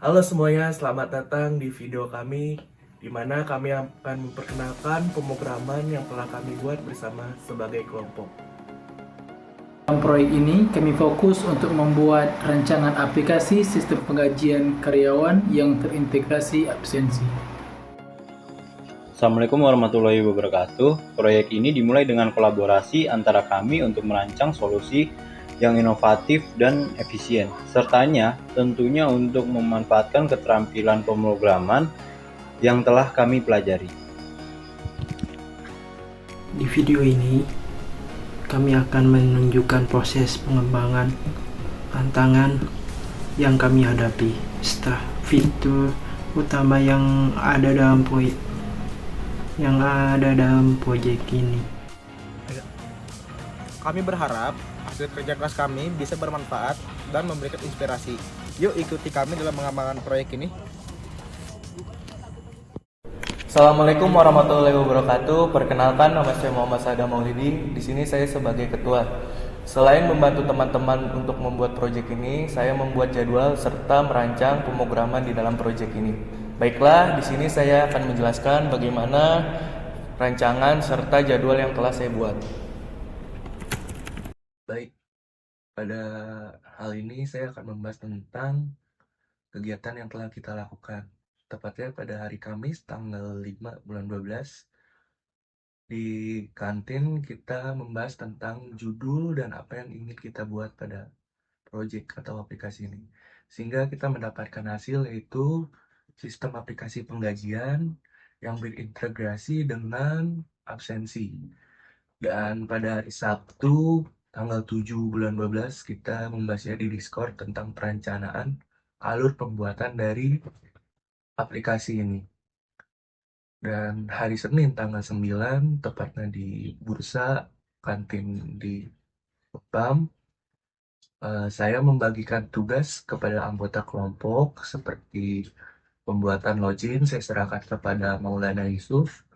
Halo semuanya, selamat datang di video kami di mana kami akan memperkenalkan pemrograman yang telah kami buat bersama sebagai kelompok. Dalam proyek ini, kami fokus untuk membuat rancangan aplikasi sistem penggajian karyawan yang terintegrasi absensi. Assalamualaikum warahmatullahi wabarakatuh. Proyek ini dimulai dengan kolaborasi antara kami untuk merancang solusi yang inovatif dan efisien. Sertanya tentunya untuk memanfaatkan keterampilan pemrograman yang telah kami pelajari. Di video ini, kami akan menunjukkan proses pengembangan tantangan yang kami hadapi serta fitur utama yang ada dalam proyek ini. Kami berharap hasil kerja keras kami bisa bermanfaat dan memberikan inspirasi. Yuk ikuti kami dalam mengembangkan proyek ini. Assalamualaikum warahmatullahi wabarakatuh. Perkenalkan, nama saya Muhammad Sada Maulidi. Di sini saya sebagai ketua. Selain membantu teman-teman untuk membuat proyek ini, saya membuat jadwal serta merancang pemrograman di dalam proyek ini. Baiklah, di sini saya akan menjelaskan bagaimana rancangan serta jadwal yang telah saya buat. Baik, pada hal ini saya akan membahas tentang kegiatan yang telah kita lakukan. Tepatnya pada hari Kamis tanggal 5 bulan 12, di kantin kita membahas tentang judul dan apa yang ingin kita buat pada project atau aplikasi ini. Sehingga kita mendapatkan hasil yaitu sistem aplikasi penggajian yang berintegrasi dengan absensi. Dan pada hari Sabtu tanggal 7 bulan 12 kita membahasnya di Discord tentang perencanaan alur pembuatan dari aplikasi ini. Dan hari Senin tanggal 9 tepatnya di bursa kantin di BAM, saya membagikan tugas kepada anggota kelompok seperti pembuatan login saya serahkan kepada Maulana Yusuf,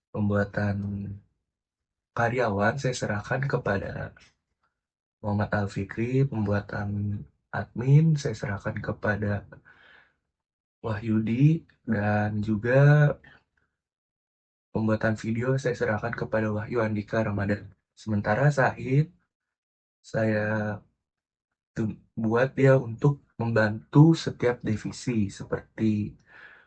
pembuatan karyawan saya serahkan kepada Muhammad Al-Fikri, pembuatan admin saya serahkan kepada Wahyudi, dan juga pembuatan video saya serahkan kepada Wahyu Andika Ramadan. Sementara Sahid, saya buat dia untuk membantu setiap divisi seperti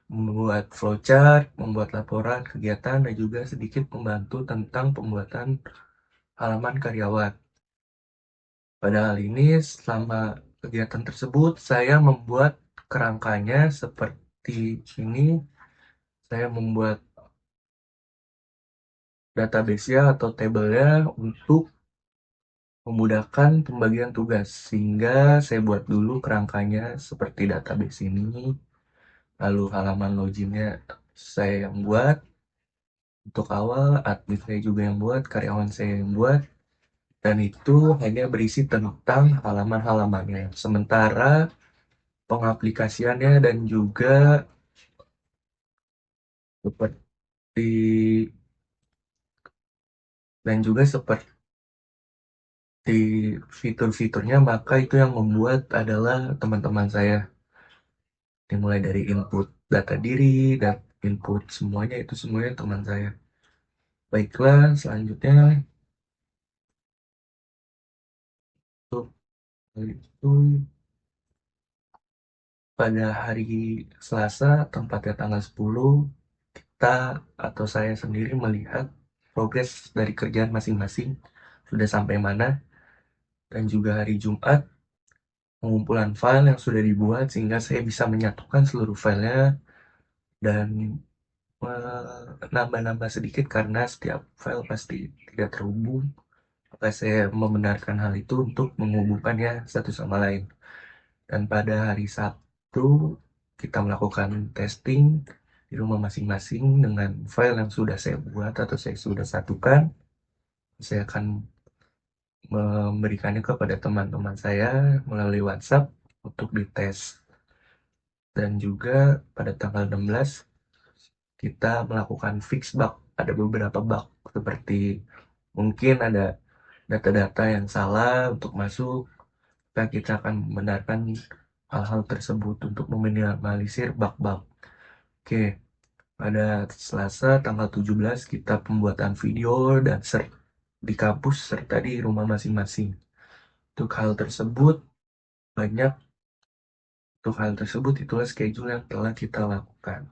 membuat flowchart, membuat laporan kegiatan, dan juga sedikit membantu tentang pembuatan halaman karyawan. Pada hal ini, selama kegiatan tersebut, saya membuat kerangkanya seperti ini. Saya membuat database-nya atau tabelnya untuk memudahkan pembagian tugas. Sehingga saya buat dulu kerangkanya seperti database ini. Lalu halaman loginnya saya yang buat. Untuk awal, admin saya juga yang buat, karyawan saya yang buat. Dan itu hanya berisi tentang halaman-halamannya. Sementara pengaplikasiannya dan juga seperti seperti fitur-fiturnya, maka itu yang membuat adalah teman-teman saya. Dimulai dari input data diri dan input semuanya, itu semuanya teman saya. Baiklah, selanjutnya untuk itu pada hari Selasa tempatnya tanggal 10, kita atau saya sendiri melihat progres dari kerjaan masing-masing sudah sampai mana, dan juga hari Jumat pengumpulan file yang sudah dibuat sehingga saya bisa menyatukan seluruh filenya dan menambah-nambah sedikit karena setiap file pasti tidak terhubung. Maka saya membenarkan hal itu untuk menghubungkannya satu sama lain. Dan pada hari Sabtu kita melakukan testing di rumah masing-masing dengan file yang sudah saya buat atau saya sudah satukan. Saya akan memberikannya kepada teman-teman saya melalui WhatsApp untuk dites. Dan juga pada tanggal 16 kita melakukan fix bug. Ada beberapa bug seperti mungkin ada data-data yang salah untuk masuk, dan kita akan membenarkan hal-hal tersebut untuk meminimalisir bug-bug. Oke, pada Selasa tanggal 17 kita pembuatan video dan di kampus serta di rumah masing-masing. Untuk hal tersebut banyak Untuk hal tersebut itulah schedule yang telah kita lakukan.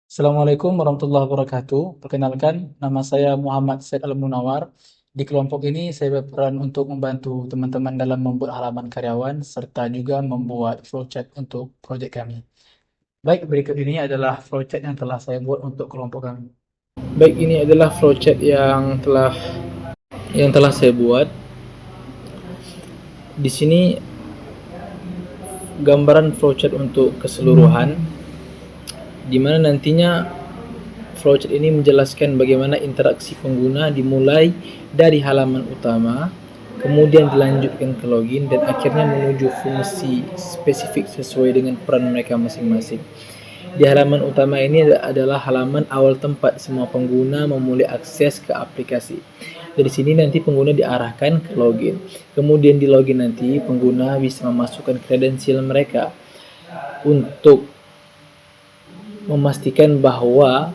Assalamualaikum warahmatullahi wabarakatuh. Perkenalkan, nama saya Muhammad Said Al-Munawar. Di kelompok ini saya berperan untuk membantu teman-teman dalam membuat halaman karyawan serta juga membuat flowchart untuk proyek kami. Baik, berikut ini adalah flowchart yang telah saya buat untuk kelompok kami. Baik, ini adalah flowchart yang telah saya buat. Di sini gambaran flowchart untuk keseluruhan, di mana nantinya flowchart ini menjelaskan bagaimana interaksi pengguna dimulai dari halaman utama, kemudian dilanjutkan ke login, dan akhirnya menuju fungsi spesifik sesuai dengan peran mereka masing-masing. Di halaman utama ini adalah halaman awal tempat semua pengguna memulai akses ke aplikasi. Dari sini nanti pengguna diarahkan ke login. Kemudian di login nanti pengguna bisa memasukkan kredensial mereka untuk memastikan bahwa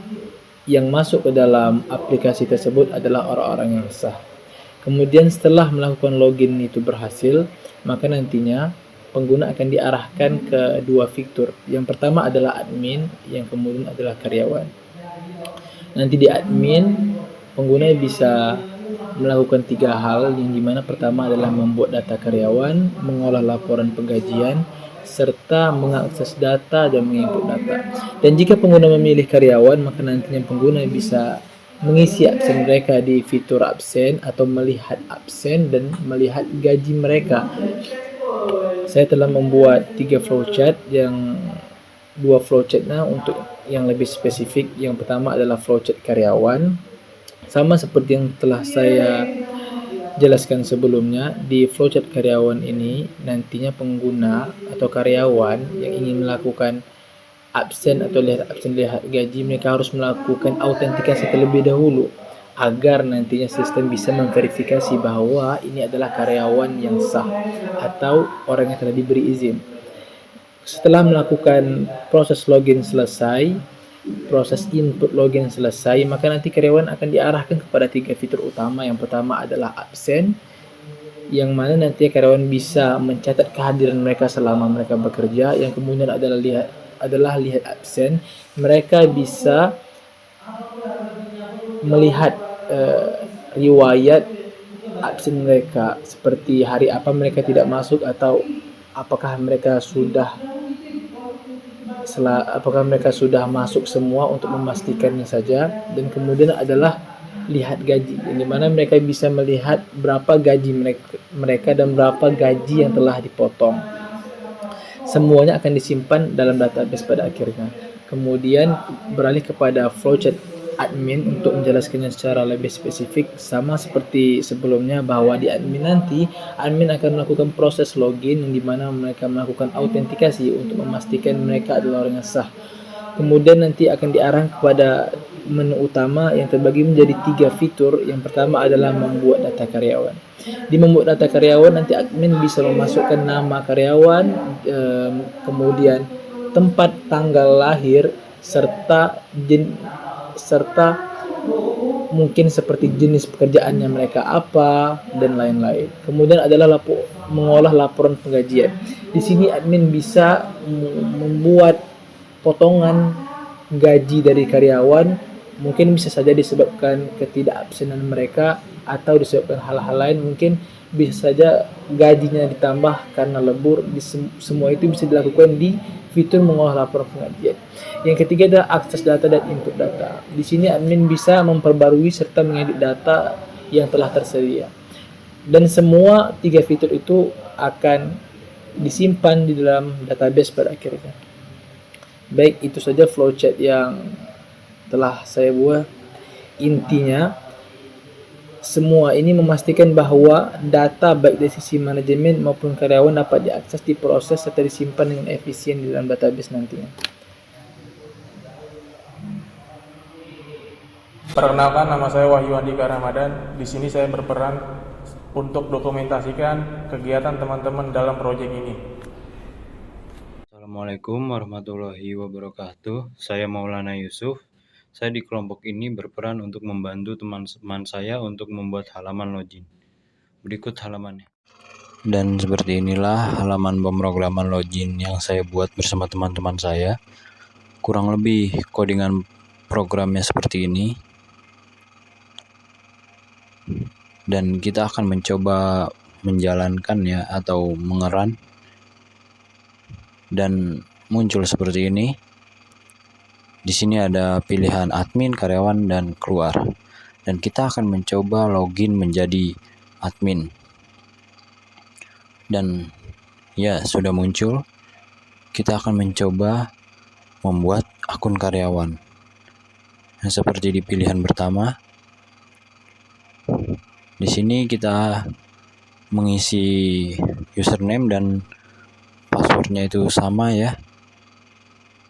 yang masuk ke dalam aplikasi tersebut adalah orang-orang yang sah. Kemudian setelah melakukan login itu berhasil, maka nantinya pengguna akan diarahkan ke dua fitur. Yang pertama adalah admin, yang kemudian adalah karyawan. Nanti di admin, pengguna bisa melakukan 3 hal, yang dimana pertama adalah membuat data karyawan, mengolah laporan penggajian, serta mengakses data dan menginput data. Dan jika pengguna memilih karyawan, maka nantinya pengguna bisa mengisi absen mereka di fitur absen atau melihat absen dan melihat gaji mereka. Saya telah membuat 3 flowchart, yang 2 flowchartnya untuk yang lebih spesifik. Yang pertama adalah flowchart karyawan, sama seperti yang telah saya jelaskan sebelumnya. Di flowchart karyawan ini nantinya pengguna atau karyawan yang ingin melakukan absen atau lihat gaji, mereka harus melakukan autentikasi terlebih dahulu agar nantinya sistem bisa memverifikasi bahwa ini adalah karyawan yang sah atau orang yang telah diberi izin. Setelah melakukan proses login selesai, proses input login selesai, maka nanti karyawan akan diarahkan kepada 3 fitur utama. Yang pertama adalah absen, yang mana nanti karyawan bisa mencatat kehadiran mereka selama mereka bekerja. Yang kemudian adalah lihat absen, mereka bisa melihat riwayat absen mereka, seperti hari apa mereka tidak masuk atau apakah mereka sudah masuk semua, untuk memastikannya saja. Dan kemudian adalah lihat gaji, yang dimana mereka bisa melihat berapa gaji mereka dan berapa gaji yang telah dipotong. Semuanya akan disimpan dalam database pada akhirnya. Kemudian beralih kepada flowchart admin untuk menjelaskannya secara lebih spesifik, sama seperti sebelumnya, bahwa di admin nanti admin akan melakukan proses login, yang dimana mereka melakukan autentikasi untuk memastikan mereka adalah orang yang sah. Kemudian nanti akan diarahkan kepada menu utama yang terbagi menjadi 3 fitur. Yang pertama adalah membuat data karyawan. Di membuat data karyawan nanti admin bisa memasukkan nama karyawan, kemudian tempat tanggal lahir, serta mungkin seperti jenis pekerjaannya mereka apa dan lain-lain. Kemudian adalah mengolah laporan penggajian. Di sini admin bisa membuat potongan gaji dari karyawan, mungkin bisa saja disebabkan ketidakabsenan mereka atau disebabkan hal-hal lain. Mungkin bisa saja gajinya ditambah karena lembur. Semua itu bisa dilakukan di fitur mengolah laporan penggajian. Yang ketiga adalah akses data dan input data. Di sini admin bisa memperbarui serta mengedit data yang telah tersedia. Dan semua 3 fitur itu akan disimpan di dalam database pada akhirnya. Baik, itu saja flowchart yang telah saya buat. Intinya, semua ini memastikan bahwa data baik dari sisi manajemen maupun karyawan dapat diakses, diproses, serta disimpan dengan efisien di dalam database nantinya. Perkenalkan, nama saya Wahyu Andika Ramadan. Di sini saya berperan untuk dokumentasikan kegiatan teman-teman dalam proyek ini. Assalamualaikum warahmatullahi wabarakatuh. Saya Maulana Yusuf. Saya di kelompok ini berperan untuk membantu teman-teman saya untuk membuat halaman login. Berikut halamannya. Dan seperti inilah halaman pemrograman login yang saya buat bersama teman-teman saya. Kurang lebih codingan programnya seperti ini. Dan kita akan mencoba menjalankannya atau mengeran. Dan muncul seperti ini. Di sini ada pilihan admin, karyawan, dan keluar. Dan kita akan mencoba login menjadi admin. Dan ya, sudah muncul. Kita akan mencoba membuat akun karyawan. Nah, seperti di pilihan pertama. Di sini kita mengisi username dan passwordnya itu sama ya.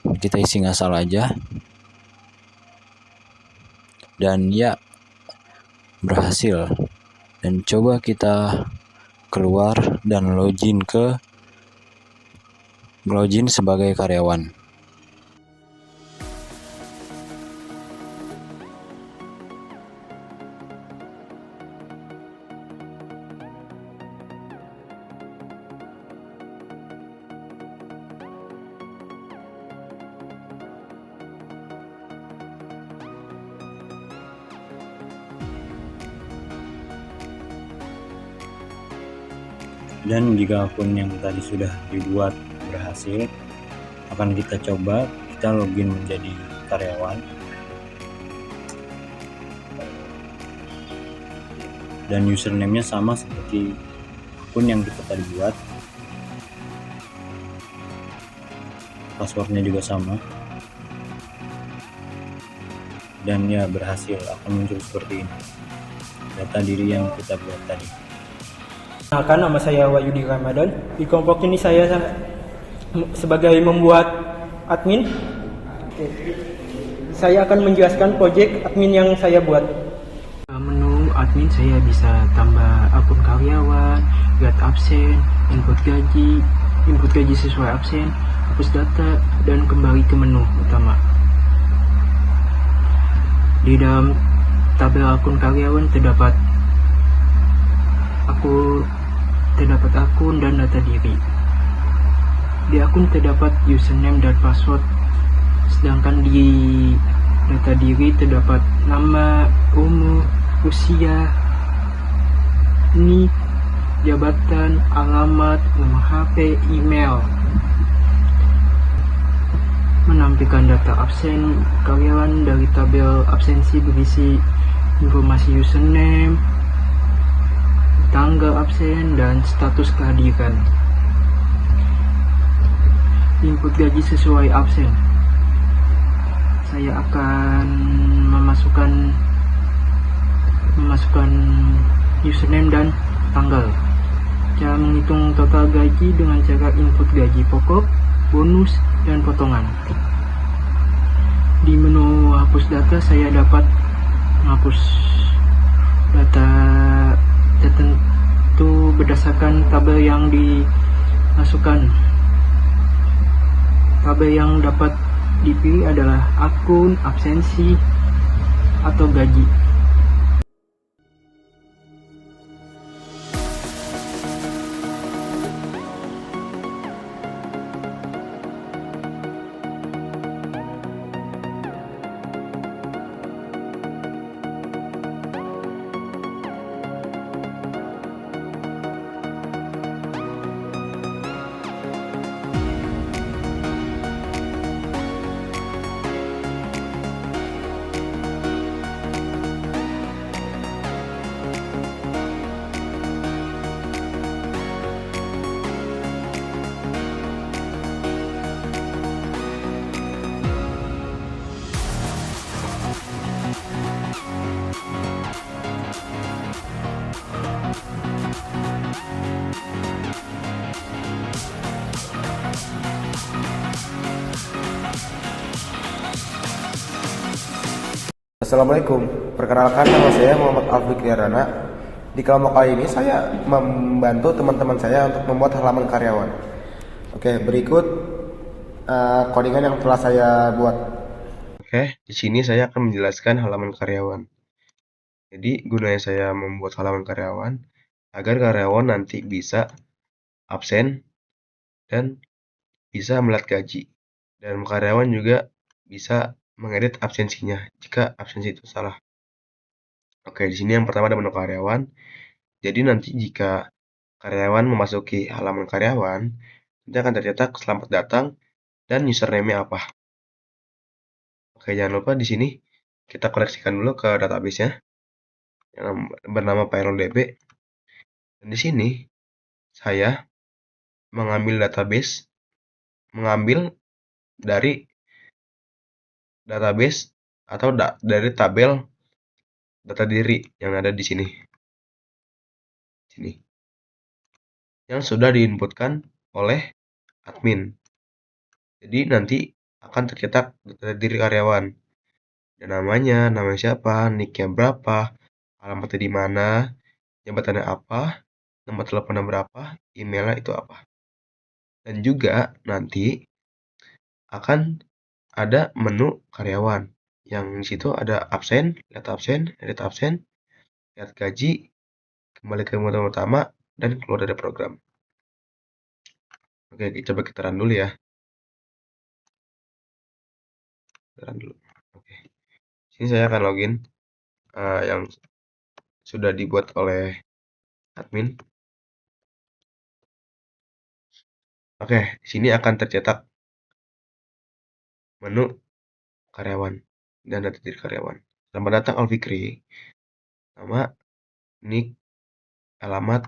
Kita isi ngasal aja. Dan ya, berhasil. Dan coba kita keluar dan login sebagai karyawan. Dan jika akun yang tadi sudah dibuat berhasil, akan kita coba kita login menjadi karyawan. Dan username-nya sama seperti akun yang kita tadi buat. Passwordnya juga sama. Dan ya, berhasil, akan muncul seperti ini. Data diri yang kita buat tadi. Perkenalkan, nama saya Wahyudi Ramadan. Di kelompok ini saya sebagai membuat admin. Saya akan menjelaskan proyek admin yang saya buat. Menu admin saya bisa tambah akun karyawan, lihat absen, input gaji sesuai absen, hapus data, dan kembali ke menu utama. Di dalam tabel akun karyawan terdapat akun dan data diri. Di akun terdapat username dan password, sedangkan di data diri terdapat nama, umur, usia, nik, jabatan, alamat, nomor HP, email. Menampilkan data absen karyawan dari tabel absensi berisi informasi username, tanggal absen, dan status kehadiran. Input gaji sesuai absen. Saya akan memasukkan username dan tanggal. Cara menghitung total gaji dengan cara input gaji pokok, bonus, dan potongan. Di menu hapus data, saya dapat menghapus data tertentu berdasarkan tabel yang dimasukkan. Tabel yang dapat dipilih adalah akun, absensi, atau gaji. Assalamualaikum, perkenalkan nama saya Muhammad Alfi Kriarana. Di kelompok kali ini saya membantu teman-teman saya untuk membuat halaman karyawan. Oke, berikut codingan yang telah saya buat. Oke, di sini saya akan menjelaskan halaman karyawan. Jadi, gunanya saya membuat halaman karyawan agar karyawan nanti bisa absen dan bisa melihat gaji. Dan karyawan juga bisa mengedit absensinya jika absensi itu salah. Oke, di sini yang pertama ada menu karyawan. Jadi nanti jika karyawan memasuki halaman karyawan, nanti akan tercetak selamat datang dan username-nya apa. Oke, jangan lupa di sini kita koneksikan dulu ke database-nya yang bernama PyroDB. Dan di sini saya mengambil dari database atau dari tabel data diri yang ada di sini. Yang sudah diinputkan oleh admin. Jadi nanti akan tercetak data diri karyawan. Dan namanya siapa, nicknya berapa, alamatnya di mana, jabatannya apa, nomor teleponnya berapa, emailnya itu apa. Dan juga nanti akan ada menu karyawan. Yang di situ ada absen, lihat absen, edit absen, lihat gaji, kembali ke menu utama, dan keluar dari program. Oke, coba kita run dulu ya. Run dulu. Oke. Sini saya akan login yang sudah dibuat oleh admin. Oke, di sini akan tercetak menu karyawan dan data diri karyawan. Selamat datang Alfikri. Nama, nick, alamat,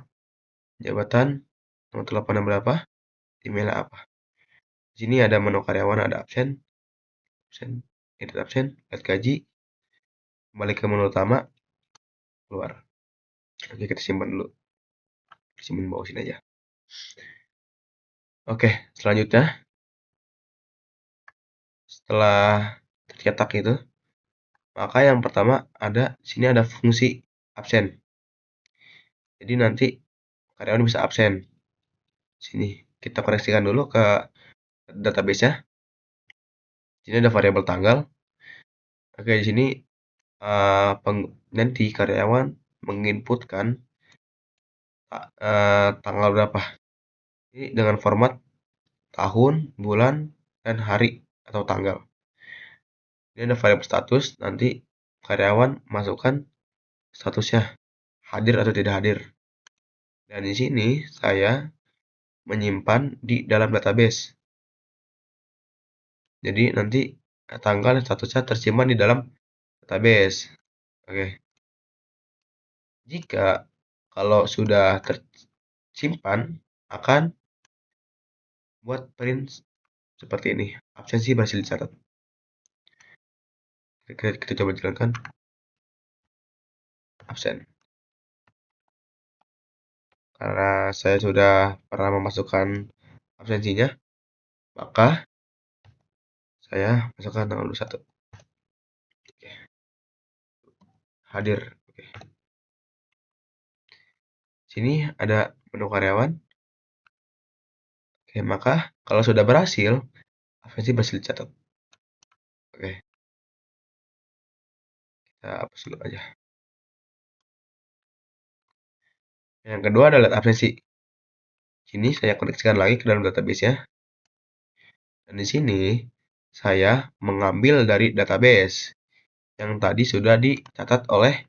jabatan, nomor teleponnya berapa, emailnya apa. Di sini ada menu karyawan, ada absen, edit absen, lihat gaji, kembali ke menu utama, keluar. Oke, kita simpan dulu. Simpan bawah sini aja. Oke, selanjutnya setelah tercetak itu, maka yang pertama sini ada fungsi absen. Jadi nanti karyawan bisa absen. Sini kita koneksikan dulu ke database-nya. Sini ada variabel tanggal. Oke, di sini nanti karyawan menginputkan tanggal berapa. Ini dengan format tahun, bulan, dan hari atau tanggal. Ini ada variabel status, nanti karyawan masukkan statusnya hadir atau tidak hadir. Dan di sini saya menyimpan di dalam database. Jadi nanti tanggal dan statusnya tersimpan di dalam database. Oke. Jika kalau sudah tersimpan akan buat print seperti ini. Absensi berhasil dicatat. Kita coba jalankan. Absen. Karena saya sudah pernah memasukkan absensinya, maka saya masukkan tanggal 21. Oke. Hadir. Oke. Sini ada menu karyawan. Oke, maka kalau sudah berhasil, absensi berhasil dicatat. Oke. Kita hapus dulu aja. Yang kedua adalah absensi. Sini saya koneksikan lagi ke dalam database-nya. Dan di sini saya mengambil dari database yang tadi sudah dicatat oleh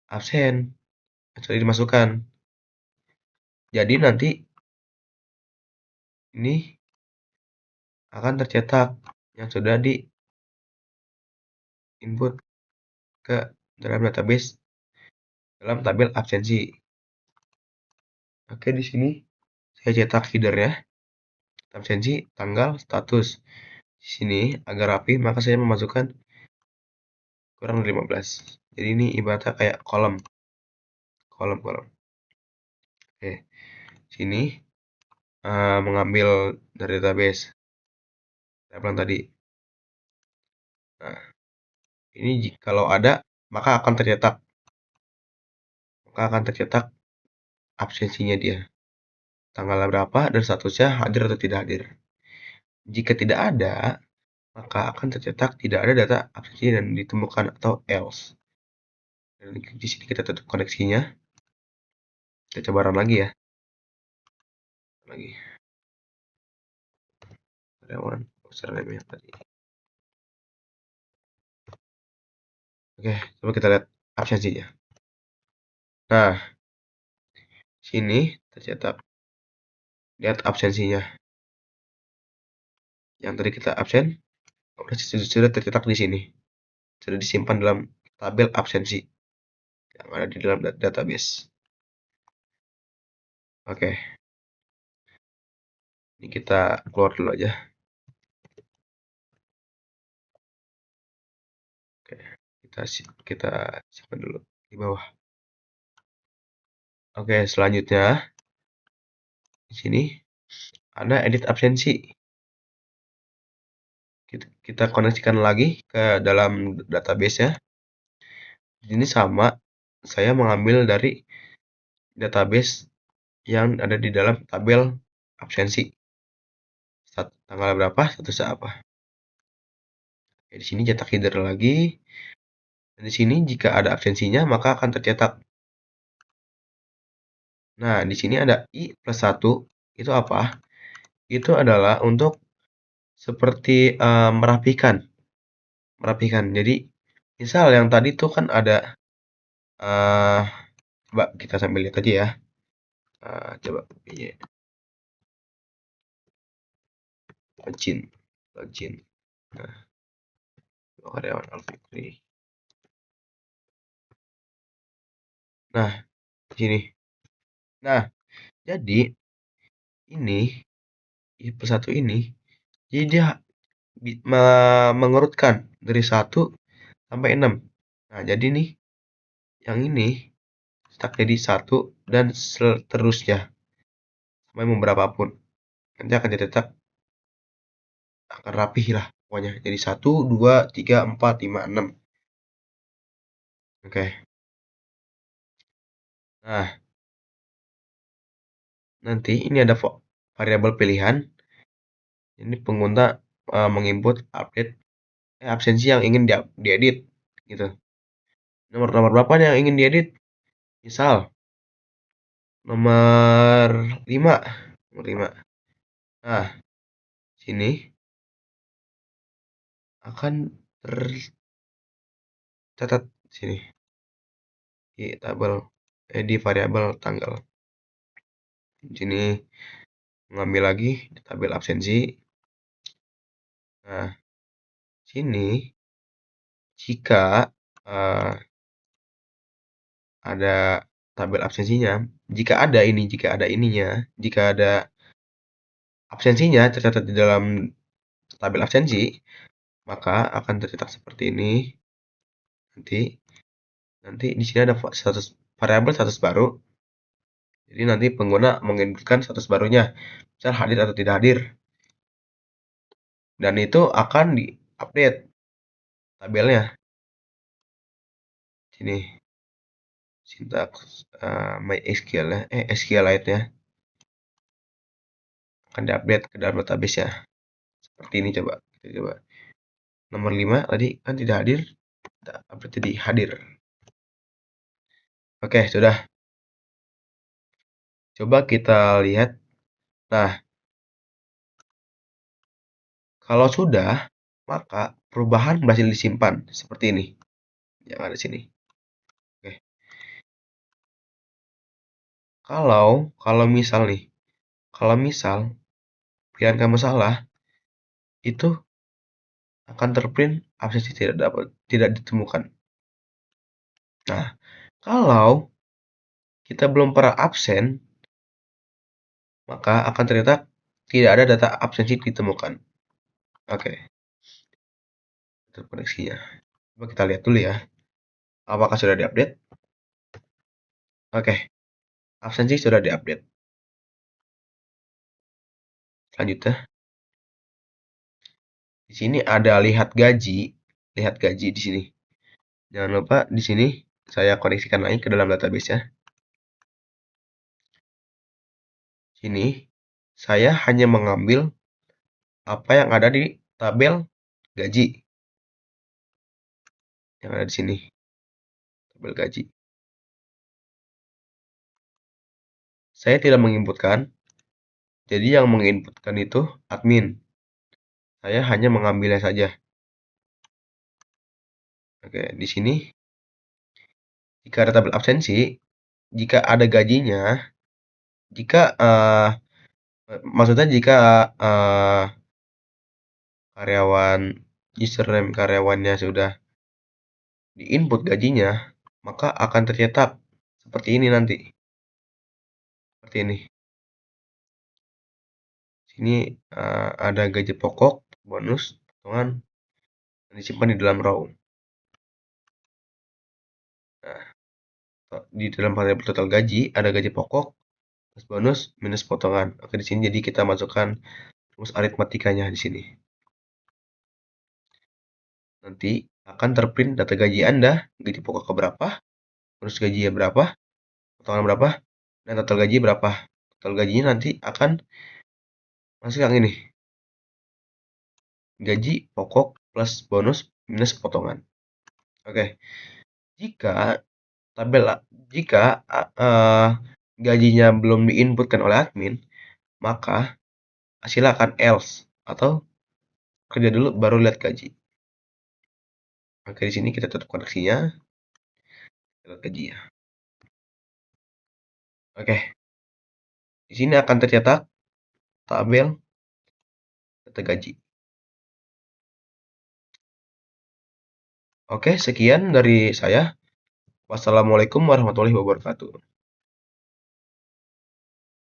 absen, sudah dimasukkan. Jadi nanti ini akan tercetak yang sudah di input ke dalam database dalam tabel absensi. Oke, di sini saya cetak header-nya, absensi, tanggal, status. Di sini agar rapi, maka saya memasukkan kurang dari 15. Jadi ini ibaratnya kayak kolom. Oke, sini mengambil dari database. Saya bilang tadi. Nah, ini kalau ada maka akan tercetak. maka akan tercetak absensinya dia. Tanggal berapa dan statusnya hadir atau tidak hadir. Jika tidak ada, maka akan tercetak tidak ada data absensi dan ditemukan atau else. Dan di sini kita tutup koneksinya. Kita coba run lagi ya. Lagi. Karyawan username yang tadi. Oke, coba kita lihat absensinya. Nah, sini tercetak. Lihat absensinya. Yang tadi kita absen, sudah tercetak di sini. Sudah disimpan dalam tabel absensi yang ada di dalam database. Oke. Ini kita keluar dulu aja. Oke, kita simpan dulu di bawah. Oke, selanjutnya di sini ada edit absensi. Kita koneksikan lagi ke dalam database ya. Ini sama, saya mengambil dari database yang ada di dalam tabel absensi. Tanggal berapa, statusnya apa. Oke, di sini cetak header lagi. Dan di sini jika ada absensinya maka akan tercetak. Nah, di sini ada I+1. Itu apa? Itu adalah untuk seperti merapikan. Jadi, misal yang tadi tuh kan ada coba kita sambil lihat aja ya. Coba iya. Login. Nah, karyawan Alfikri. Nah, di sini. Nah, jadi ini I+1 ini jadi dia mengurutkan dari 1 sampai 6. Nah, jadi nih yang ini stuck jadi 1 dan seterusnya sampai beberapa pun. Nanti akan dicetak akan rapih lah pokoknya. Jadi 1, 2, 3, 4, 5, 6. Oke. Nah, nanti ini ada variabel pilihan. Ini pengguna menginput update absensi yang ingin diedit gitu. Nomor berapa yang ingin diedit? Misal nomor 5. Nah, sini akan tercatat sini di tabel di variabel tanggal. Di sini mengambil lagi di tabel absensi. Nah, sini jika ada tabel absensinya, jika ada absensinya tercatat di dalam tabel absensi, maka akan tercetak seperti ini. Nanti di sini ada variabel status baru. Jadi nanti pengguna menginputkan status barunya, misal hadir atau tidak hadir. Dan itu akan diupdate tabelnya. Sini sintaks MySQL ya, SQLite ya. Akan diupdate ke dalam database ya. Seperti ini coba. Kita coba. Nomor 5 tadi kan tidak hadir, kita update jadi hadir. Oke, sudah. Coba kita lihat. Nah, kalau sudah, maka perubahan berhasil disimpan seperti ini. Yang ada di sini. Oke. Kalau misal pilihan kamu salah, itu akan terprint absensi tidak ditemukan. Nah, kalau kita belum pernah absen, maka akan ternyata tidak ada data absensi ditemukan. Oke. Koneksinya. Coba kita lihat dulu ya. Apakah sudah diupdate? Oke. Absensi sudah diupdate. Selanjutnya. Di sini ada lihat gaji di sini. Jangan lupa di sini saya koneksikan lagi ke dalam database ya. Sini saya hanya mengambil apa yang ada di tabel gaji. Yang ada di sini. Tabel gaji. Saya tidak menginputkan. Jadi yang menginputkan itu admin. Saya hanya mengambilnya saja. Oke, di sini jika ada tabel absensi, jika ada gajinya, jika maksudnya jika karyawan username karyawannya sudah diinput gajinya, maka akan tercetak seperti ini nanti. Seperti ini. Sini ada gaji pokok, bonus, potongan, yang disimpan di dalam row. Nah, di dalam variabel total gaji ada gaji pokok, plus bonus, minus potongan. Oke, di sini jadi kita masukkan rumus aritmatikanya di sini. Nanti akan terprint data gaji Anda, gaji pokok berapa, bonus gaji berapa, potongan berapa, dan total gaji berapa. Total gajinya nanti akan masuk yang ini. Gaji pokok plus bonus minus potongan. Oke. Jika gajinya belum diinputkan oleh admin, maka hasilnya akan else atau kerja dulu baru lihat gaji. Oke, di sini kita tutup koneksinya. Lihat gajinya. Oke. Di sini akan tercetak tabel data gaji. Oke, sekian dari saya. Wassalamualaikum warahmatullahi wabarakatuh.